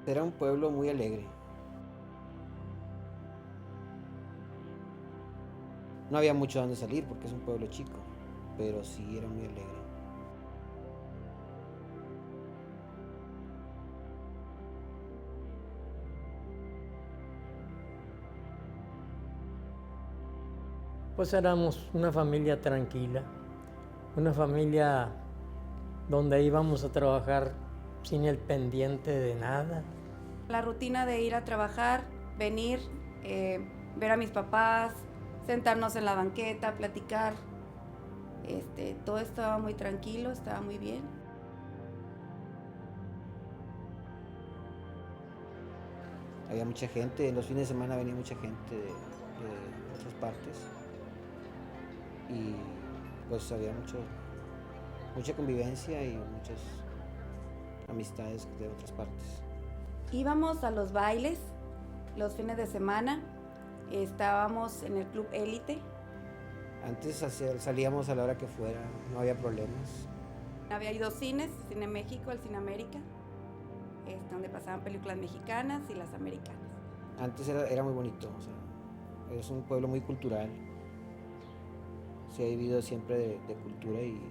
Era un pueblo muy alegre. No había mucho donde salir porque es un pueblo chico, pero sí era muy alegre. Pues éramos una familia tranquila, una familia donde íbamos a trabajar sin el pendiente de nada. La rutina de ir a trabajar, venir, ver a mis papás, sentarnos en la banqueta, platicar, todo estaba muy tranquilo, estaba muy bien. Había mucha gente, en los fines de semana venía mucha gente de otras partes y pues había mucha convivencia y muchas amistades de otras partes. Íbamos a los bailes los fines de semana, estábamos en el club élite. Antes salíamos a la hora que fuera, no había problemas. Había ido cines, Cine México, el Cine América, donde pasaban películas mexicanas y las americanas. Antes era muy bonito, o sea, es un pueblo muy cultural. Se ha vivido siempre de cultura y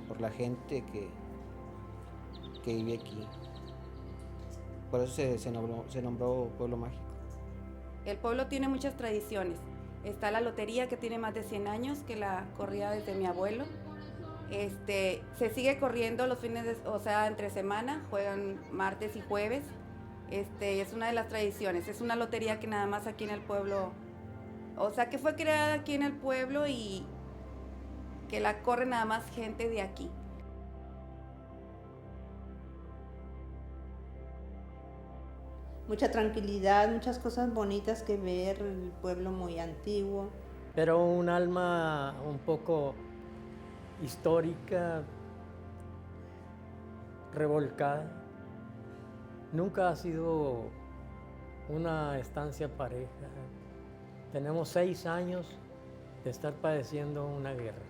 por la gente que vive aquí. Por eso se nombró Pueblo Mágico. El pueblo tiene muchas tradiciones. Está la lotería que tiene más de 100 años, que la corría desde mi abuelo. Se sigue corriendo los fines de, o sea, entre semana, juegan martes y jueves. Es una de las tradiciones. Es una lotería que nada más aquí en el pueblo, o sea, que fue creada aquí en el pueblo y que la corre nada más gente de aquí. Mucha tranquilidad, muchas cosas bonitas que ver, el pueblo muy antiguo. Pero un alma un poco histórica, revolcada. Nunca ha sido una estancia pareja. Tenemos 6 años de estar padeciendo una guerra.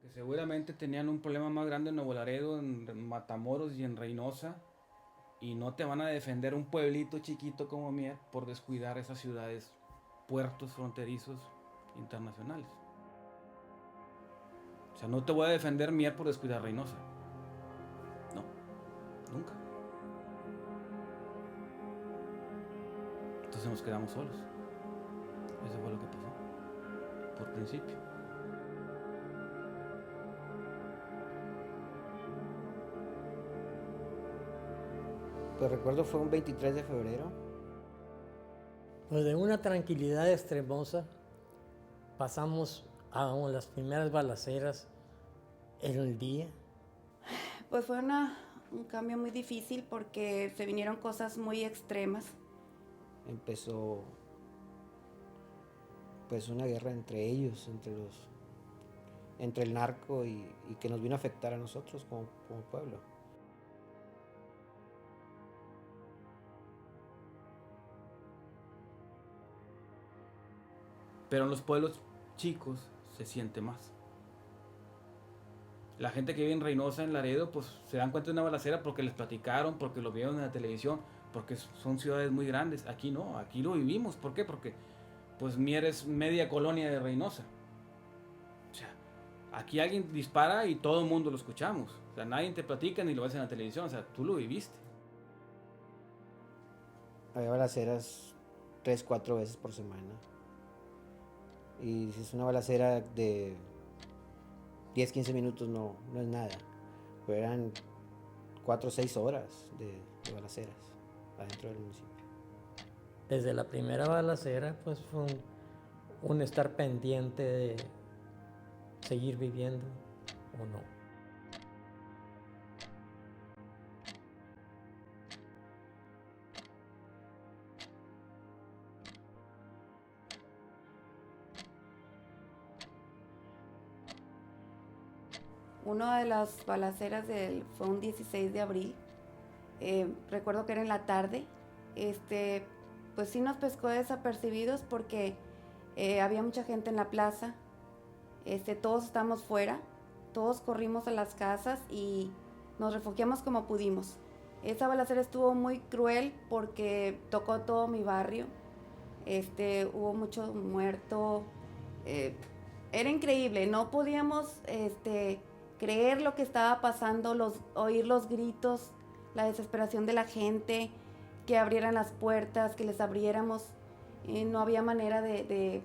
Que seguramente tenían un problema más grande en Nuevo Laredo, en Matamoros y en Reynosa, y no te van a defender un pueblito chiquito como Mier por descuidar esas ciudades, puertos fronterizos internacionales. O sea, no te voy a defender Mier por descuidar Reynosa. No, nunca. Entonces nos quedamos solos. Eso fue lo que pasó, por principio. Pues recuerdo fue un 23 de febrero. Pues de una tranquilidad extremosa pasamos a las primeras balaceras en el día. Pues fue un cambio muy difícil porque se vinieron cosas muy extremas. Empezó pues una guerra entre ellos, entre el narco y que nos vino a afectar a nosotros como pueblo. Pero en los pueblos chicos se siente más. La gente que vive en Reynosa, en Laredo, pues se dan cuenta de una balacera porque les platicaron, porque lo vieron en la televisión, porque son ciudades muy grandes. Aquí no, aquí lo vivimos. ¿Por qué? Porque pues Mier es media colonia de Reynosa. O sea, aquí alguien dispara y todo el mundo lo escuchamos. O sea, nadie te platica ni lo ves en la televisión. O sea, tú lo viviste. Había balaceras 3, 4 veces por semana. Y si es una balacera de 10, 15 minutos no es nada. Pero eran 4 o 6 horas de balaceras adentro del municipio. Desde la primera balacera, pues fue un estar pendiente de seguir viviendo o no. Una de las balaceras fue un 16 de abril. Recuerdo que era en la tarde. Pues sí nos pescó desapercibidos porque había mucha gente en la plaza. Todos estábamos fuera, todos corrimos a las casas y nos refugiamos como pudimos. Esa balacera estuvo muy cruel porque tocó todo mi barrio. Hubo mucho muerto. Era increíble, no podíamos creer lo que estaba pasando, oír los gritos, la desesperación de la gente, que abrieran las puertas, que les abriéramos. No había manera de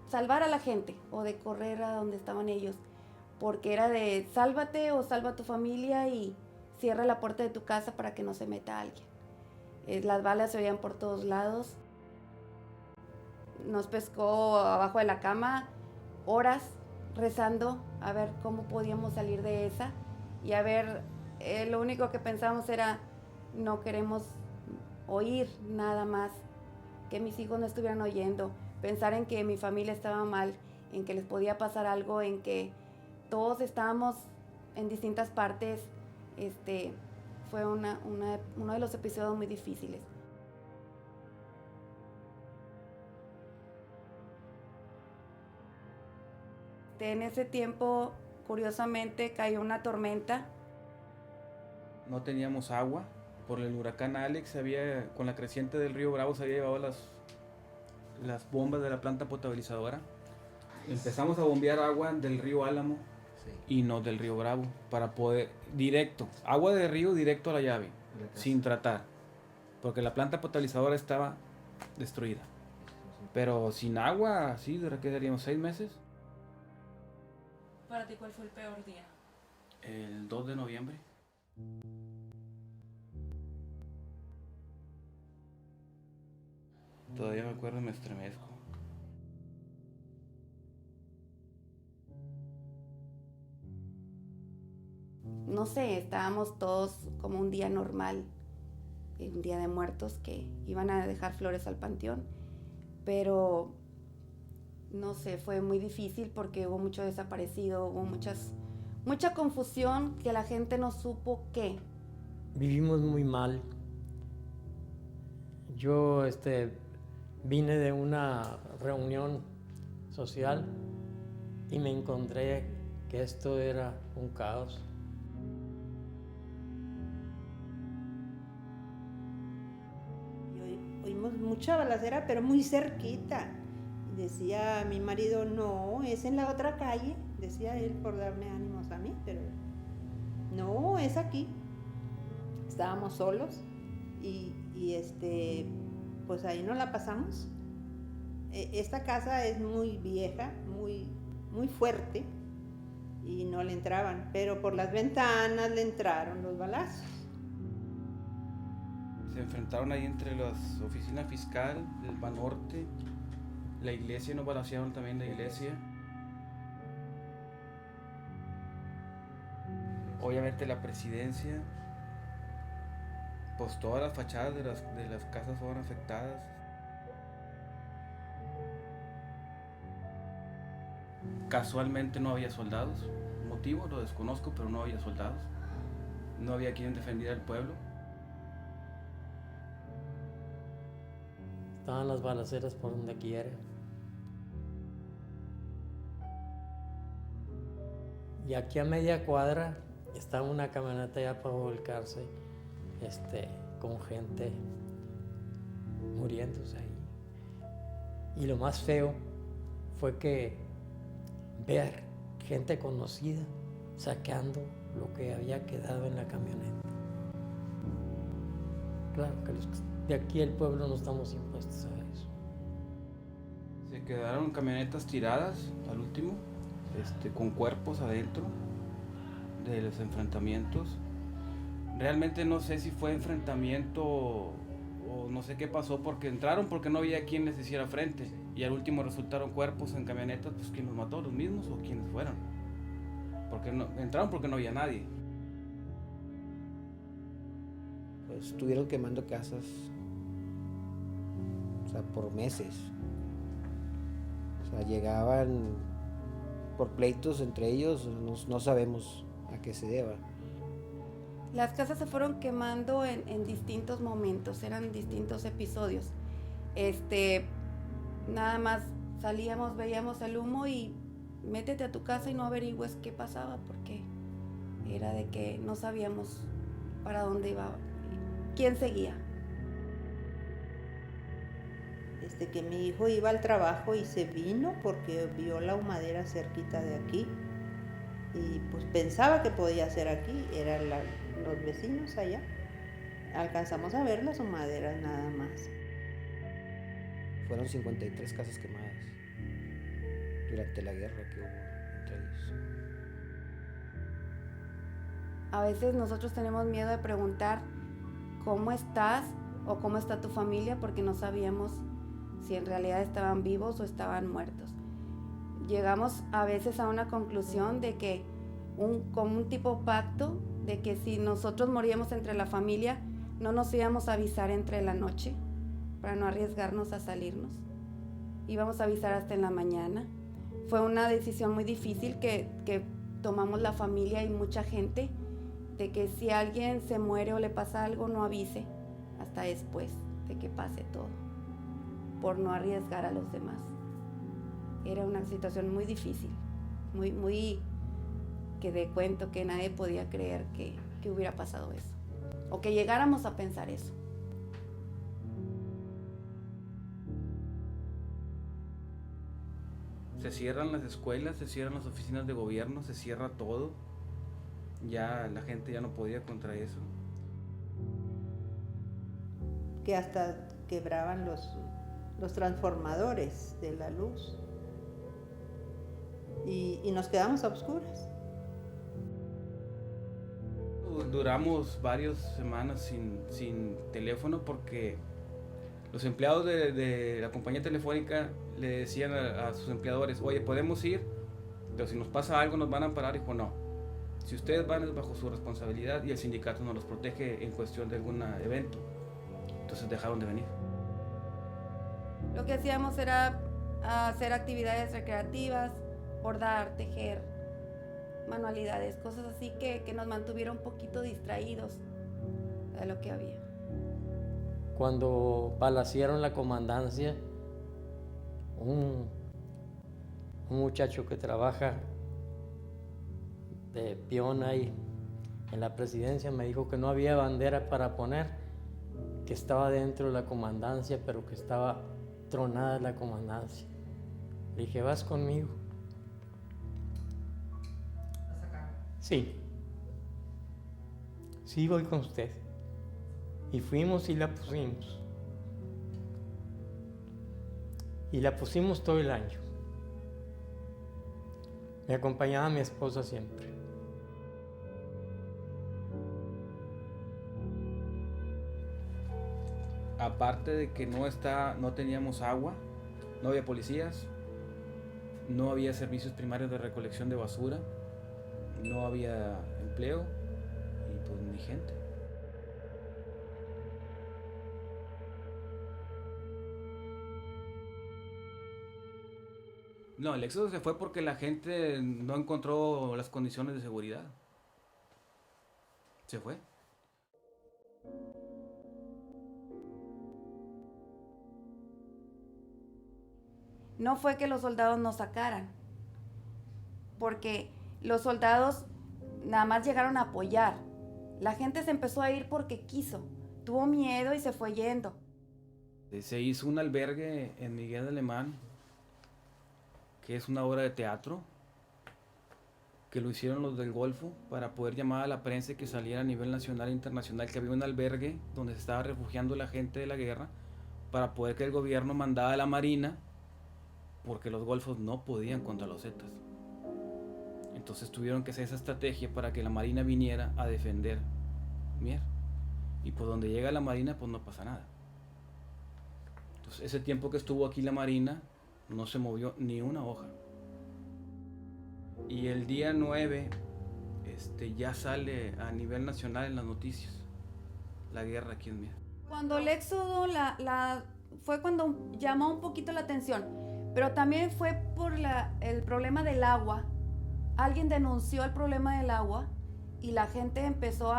salvar a la gente o de correr a donde estaban ellos, porque era de sálvate o salva a tu familia y cierra la puerta de tu casa para que no se meta alguien. Las balas se oían por todos lados. Nos pescó abajo de la cama horas rezando a ver cómo podíamos salir de esa y a ver, lo único que pensábamos era no queremos oír nada más, que mis hijos no estuvieran oyendo, pensar en que mi familia estaba mal, en que les podía pasar algo, en que todos estábamos en distintas partes. Fue uno de los episodios muy difíciles. En ese tiempo, curiosamente, cayó una tormenta. No teníamos agua. Por el huracán Alex, con la creciente del río Bravo se había llevado las bombas de la planta potabilizadora. Empezamos a bombear agua del río Álamo y no del río Bravo para poder agua de río directo a la llave, sin tratar, porque la planta potabilizadora estaba destruida. Pero sin agua, sí, ¿de qué seríamos 6 meses? ¿Para ti cuál fue el peor día? El 2 de noviembre. Todavía me acuerdo y me estremezco. No sé, estábamos todos como un día normal, un día de muertos que iban a dejar flores al panteón, pero no sé, fue muy difícil porque hubo mucho desaparecido, hubo mucha confusión, que la gente no supo qué. Vivimos muy mal. Yo vine de una reunión social y me encontré que esto era un caos. Y oímos mucha balacera, pero muy cerquita. Decía mi marido, no, es en la otra calle. Decía él por darme ánimos a mí, pero no, es aquí. Estábamos solos y pues ahí no la pasamos. Esta casa es muy vieja, muy fuerte y no le entraban, pero por las ventanas le entraron los balazos. Se enfrentaron ahí entre las oficinas fiscal, el Banorte, la iglesia, nos balacearon también la iglesia. Obviamente la presidencia, pues todas las fachadas de las casas fueron afectadas. Casualmente no había soldados, motivo lo desconozco, pero no había soldados. No había quien defendiera el pueblo. Estaban las balaceras por donde quiera. Y aquí a media cuadra estaba una camioneta ya para volcarse, con gente muriéndose ahí. Y lo más feo fue que ver gente conocida saqueando lo que había quedado en la camioneta. Claro que los de aquí el pueblo no estamos impuestos a eso. Se quedaron camionetas tiradas al último, con cuerpos adentro de los enfrentamientos. Realmente no sé si fue enfrentamiento o no sé qué pasó, porque entraron porque no había quien les hiciera frente y al último resultaron cuerpos en camionetas. Pues ¿quién los mató? ¿Los mismos o quiénes fueron? Porque entraron porque no había nadie. Pues estuvieron quemando casas, o sea, por meses. O sea, llegaban por pleitos entre ellos, no sabemos a qué se deba. Las casas se fueron quemando en distintos momentos, eran distintos episodios. Nada más salíamos, veíamos el humo y métete a tu casa y no averigües qué pasaba, porque era de que no sabíamos para dónde iba, quién seguía. Desde que mi hijo iba al trabajo y se vino porque vio la humadera cerquita de aquí y pues pensaba que podía ser aquí, eran los vecinos allá. Alcanzamos a ver las humaderas nada más. Fueron 53 casas quemadas durante la guerra que hubo entre ellos. A veces nosotros tenemos miedo de preguntar cómo estás o cómo está tu familia, porque no sabíamos si en realidad estaban vivos o estaban muertos. Llegamos a veces a una conclusión de que como un tipo pacto, de que si nosotros moríamos entre la familia, no nos íbamos a avisar entre la noche para no arriesgarnos a salirnos. Íbamos a avisar hasta en la mañana. Fue una decisión muy difícil que tomamos la familia y mucha gente, de que si alguien se muere o le pasa algo, no avise hasta después de que pase todo, por no arriesgar a los demás. Era una situación muy difícil, muy que de cuento que nadie podía creer que hubiera pasado eso, o que llegáramos a pensar eso. Se cierran las escuelas, se cierran las oficinas de gobierno, se cierra todo. Ya la gente ya no podía contra eso. Que hasta quebraban los transformadores de la luz y nos quedamos a oscuras. Duramos varias semanas sin teléfono porque los empleados de la compañía telefónica le decían a sus empleadores: oye, podemos ir, pero si nos pasa algo nos van a parar. Dijo: no, si ustedes van es bajo su responsabilidad y el sindicato nos los protege en cuestión de algún evento. Entonces dejaron de venir. Lo que hacíamos era hacer actividades recreativas, bordar, tejer, manualidades, cosas así que nos mantuvieron un poquito distraídos de lo que había. Cuando balacearon la comandancia, un muchacho que trabaja de peón ahí en la presidencia me dijo que no había bandera para poner, que estaba dentro de la comandancia, pero que estaba tronada la comandancia. Le dije: ¿vas conmigo? ¿Vas acá? Sí, voy con usted. Y fuimos y la pusimos. Y la pusimos todo el año. Me acompañaba mi esposa siempre. Aparte de que no teníamos agua, no había policías, no había servicios primarios de recolección de basura, no había empleo y pues ni gente. No, el éxodo se fue porque la gente no encontró las condiciones de seguridad. Se fue. No fue que los soldados nos sacaran, porque los soldados nada más llegaron a apoyar. La gente se empezó a ir porque quiso, tuvo miedo y se fue yendo. Se hizo un albergue en Miguel de Alemán, que es una obra de teatro, que lo hicieron los del Golfo para poder llamar a la prensa y que saliera a nivel nacional e internacional que había un albergue donde se estaba refugiando la gente de la guerra, para poder que el gobierno mandara a la Marina, porque los golfos no podían contra los zetas. Entonces tuvieron que hacer esa estrategia para que la Marina viniera a defender Mier. Y por donde llega la Marina, pues no pasa nada. Entonces ese tiempo que estuvo aquí la Marina, no se movió ni una hoja. Y el día 9 ya sale a nivel nacional en las noticias la guerra aquí en Mier. Cuando el éxodo fue cuando llamó un poquito la atención, Pero también fue por el problema del agua. Alguien denunció el problema del agua y la gente empezó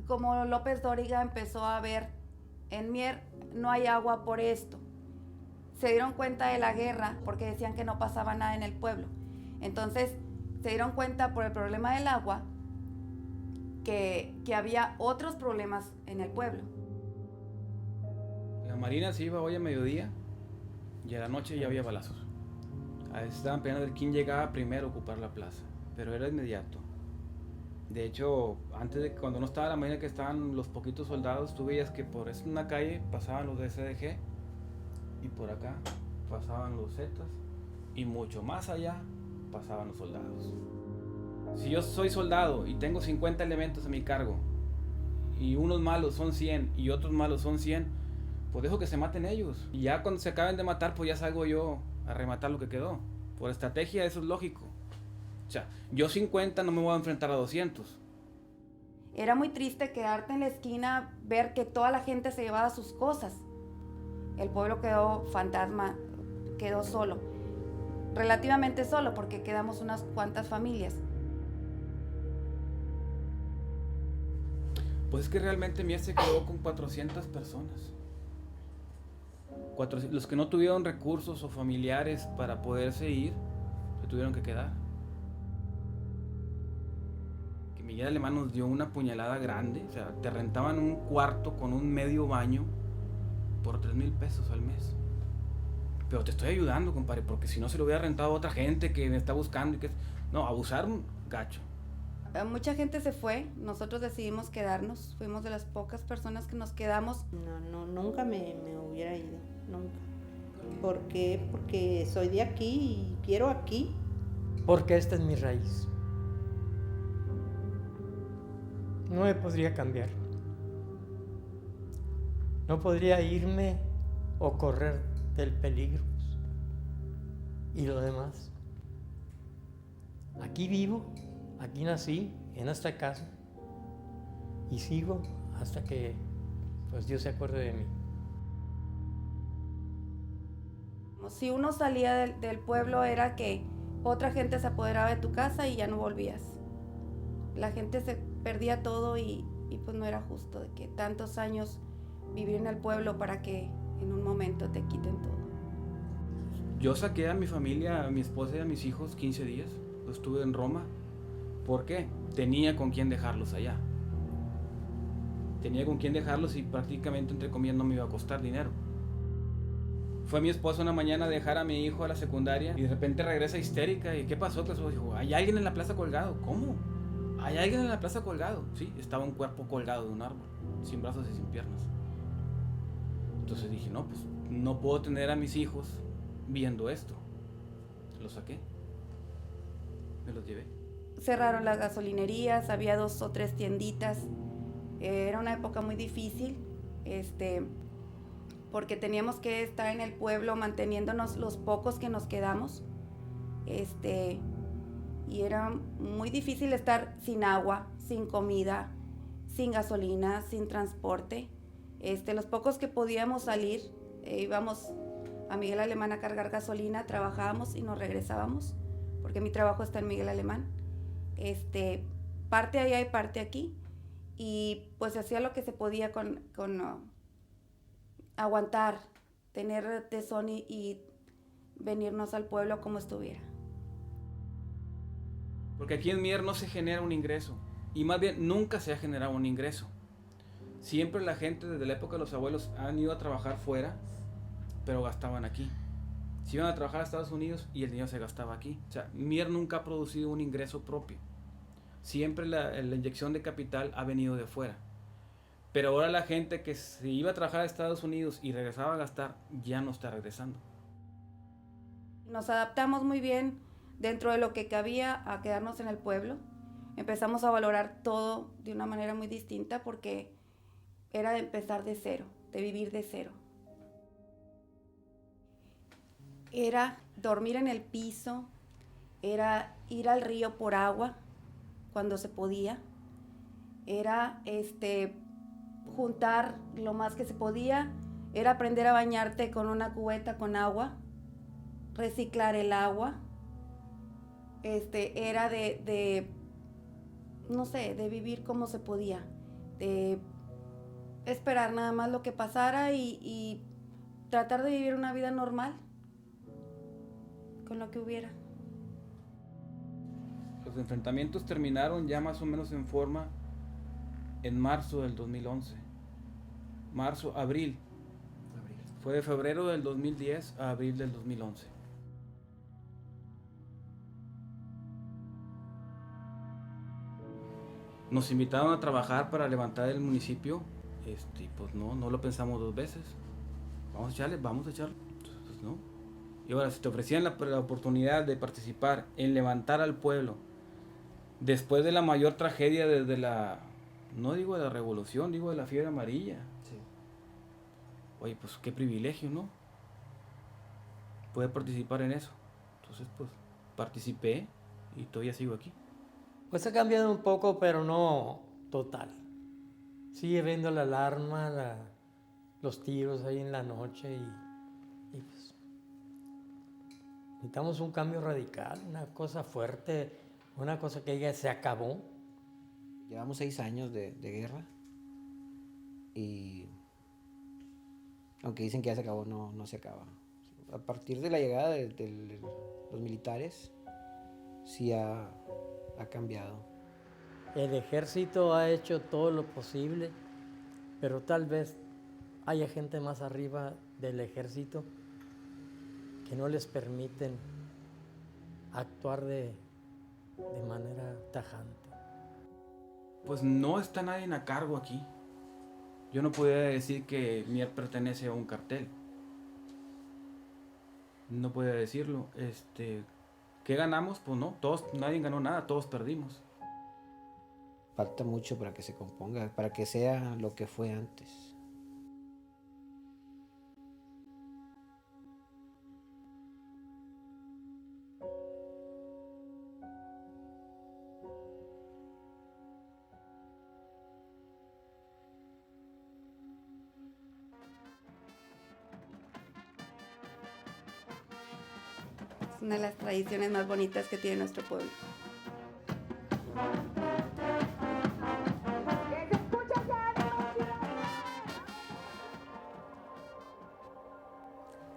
como López Dóriga empezó a ver, en Mier no hay agua por esto. Se dieron cuenta de la guerra porque decían que no pasaba nada en el pueblo. Entonces se dieron cuenta por el problema del agua que había otros problemas en el pueblo. La Marina se iba hoy a mediodía y a la noche ya había balazos. Estaban peleando de quién llegaba primero a ocupar la plaza, pero era inmediato. De hecho, antes de cuando no estaba la Marina, que estaban los poquitos soldados, tú veías que por una calle pasaban los de SDG y por acá pasaban los Zetas y mucho más allá pasaban los soldados. Si yo soy soldado y tengo 50 elementos a mi cargo y unos malos son 100 y otros malos son 100, pues dejo que se maten ellos. Y ya cuando se acaben de matar, pues ya salgo yo a rematar lo que quedó. Por estrategia eso es lógico. O sea, yo 50 no me voy a enfrentar a 200. Era muy triste quedarte en la esquina, ver que toda la gente se llevaba sus cosas. El pueblo quedó fantasma, quedó solo. Relativamente solo, porque quedamos unas cuantas familias. Pues es que realmente Mier se quedó con 400 personas. Los que no tuvieron recursos o familiares para poderse ir, se tuvieron que quedar. Que Miguel Alemán nos dio una puñalada grande, o sea, te rentaban un cuarto con un medio baño por 3,000 pesos al mes. Pero te estoy ayudando, compadre, porque si no se lo hubiera rentado a otra gente que me está buscando y que... No, abusaron gacho. Mucha gente se fue, nosotros decidimos quedarnos, fuimos de las pocas personas que nos quedamos. No, nunca me hubiera ido, nunca. ¿Por qué? Porque soy de aquí y quiero aquí. Porque esta es mi raíz. No me podría cambiar. No podría irme o correr del peligro y lo demás. Aquí vivo, aquí nací, en esta casa, y sigo hasta que pues Dios se acuerde de mí. Si uno salía del pueblo era que otra gente se apoderaba de tu casa y ya no volvías. La gente se perdía todo y pues no era justo de que tantos años vivir en el pueblo para que en un momento te quiten todo. Yo saqué a mi familia, a mi esposa y a mis hijos 15 días. Estuve en Roma. ¿Por qué? Tenía con quién dejarlos allá. Tenía con quién dejarlos y prácticamente, entre comillas, no me iba a costar dinero. Fue mi esposa una mañana a dejar a mi hijo a la secundaria y de repente regresa histérica. ¿Y qué pasó? Pues dijo, hay alguien en la plaza colgado. ¿Cómo? ¿Hay alguien en la plaza colgado? Sí, estaba un cuerpo colgado de un árbol, sin brazos y sin piernas. Entonces dije, no, pues no puedo tener a mis hijos viendo esto. Los saqué. Me los llevé. Cerraron las gasolinerías, había 2 o 3 tienditas. Era una época muy difícil, porque teníamos que estar en el pueblo manteniéndonos los pocos que nos quedamos. Y era muy difícil estar sin agua, sin comida, sin gasolina, sin transporte. Los pocos que podíamos salir, íbamos a Miguel Alemán a cargar gasolina, trabajábamos y nos regresábamos, porque mi trabajo está en Miguel Alemán. Parte allá y parte aquí, y pues se hacía lo que se podía con aguantar, tener tesón y venirnos al pueblo como estuviera. Porque aquí en Mier no se genera un ingreso, y más bien nunca se ha generado un ingreso. Siempre la gente desde la época de los abuelos han ido a trabajar fuera, pero gastaban aquí. Se iban a trabajar a Estados Unidos y el dinero se gastaba aquí. O sea, Mier nunca ha producido un ingreso propio. Siempre la inyección de capital ha venido de fuera. Pero ahora la gente que se iba a trabajar a Estados Unidos y regresaba a gastar, ya no está regresando. Nos adaptamos muy bien dentro de lo que cabía a quedarnos en el pueblo. Empezamos a valorar todo de una manera muy distinta porque era de empezar de cero, de vivir de cero. Era dormir en el piso, era ir al río por agua cuando se podía, era juntar lo más que se podía, era aprender a bañarte con una cubeta con agua reciclar el agua. Era no sé, de vivir como se podía, de esperar nada más lo que pasara y tratar de vivir una vida normal con lo que hubiera. Los enfrentamientos terminaron ya más o menos en forma en marzo del 2011. Abril. Fue de febrero del 2010 a abril del 2011. Nos invitaron a trabajar para levantar el municipio, pues no lo pensamos dos veces. Vamos a echarle. Entonces, ¿no? Y ahora, si te ofrecían la oportunidad de participar en levantar al pueblo, después de la mayor tragedia desde no digo de la revolución, digo de la fiebre amarilla. Sí. Oye, pues qué privilegio, ¿no? Poder participar en eso. Entonces, pues, participé y todavía sigo aquí. Pues ha cambiado un poco, pero no total. Sigue viendo la alarma, los tiros ahí en la noche y pues necesitamos un cambio radical, una cosa fuerte, una cosa que ya se acabó. Llevamos 6 años de guerra y aunque dicen que ya se acabó, no se acaba. A partir de la llegada de los militares, sí ha cambiado. El ejército ha hecho todo lo posible, pero tal vez haya gente más arriba del ejército que no les permiten actuar de manera tajante. Pues no está nadie a cargo aquí. Yo no podía decir que Mier pertenece a un cartel. No podía decirlo. ¿Qué ganamos? Pues no, nadie ganó nada, todos perdimos. Falta mucho para que se componga, para que sea lo que fue antes. Es una de las tradiciones más bonitas que tiene nuestro pueblo.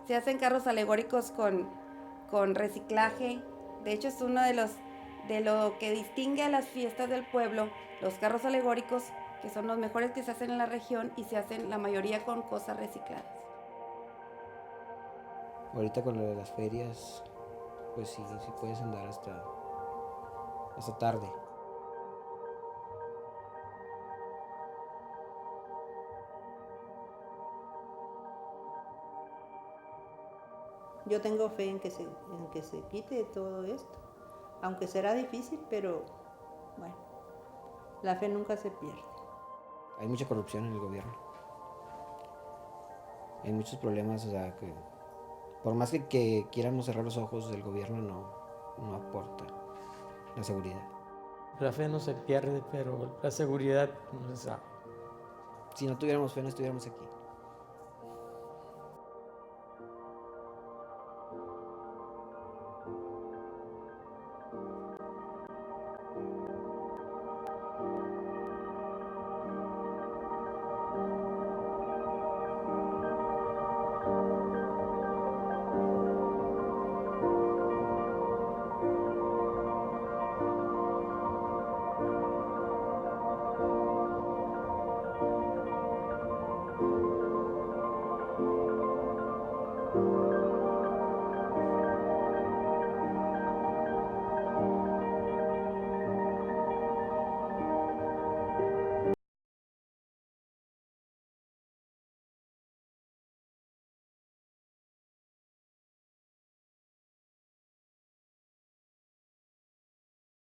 Se hacen carros alegóricos con reciclaje. De hecho, es uno de lo que distingue a las fiestas del pueblo, los carros alegóricos, que son los mejores que se hacen en la región y se hacen la mayoría con cosas recicladas. Ahorita con lo de las ferias, pues sí puedes andar hasta tarde. Yo tengo fe en que se quite todo esto, aunque será difícil, pero bueno, la fe nunca se pierde. Hay mucha corrupción en el gobierno. Hay muchos problemas, o sea, que por más que quieramos cerrar los ojos, el gobierno no aporta la seguridad. La fe no se pierde, pero la seguridad no se sabe. Si no tuviéramos fe, no estuviéramos aquí.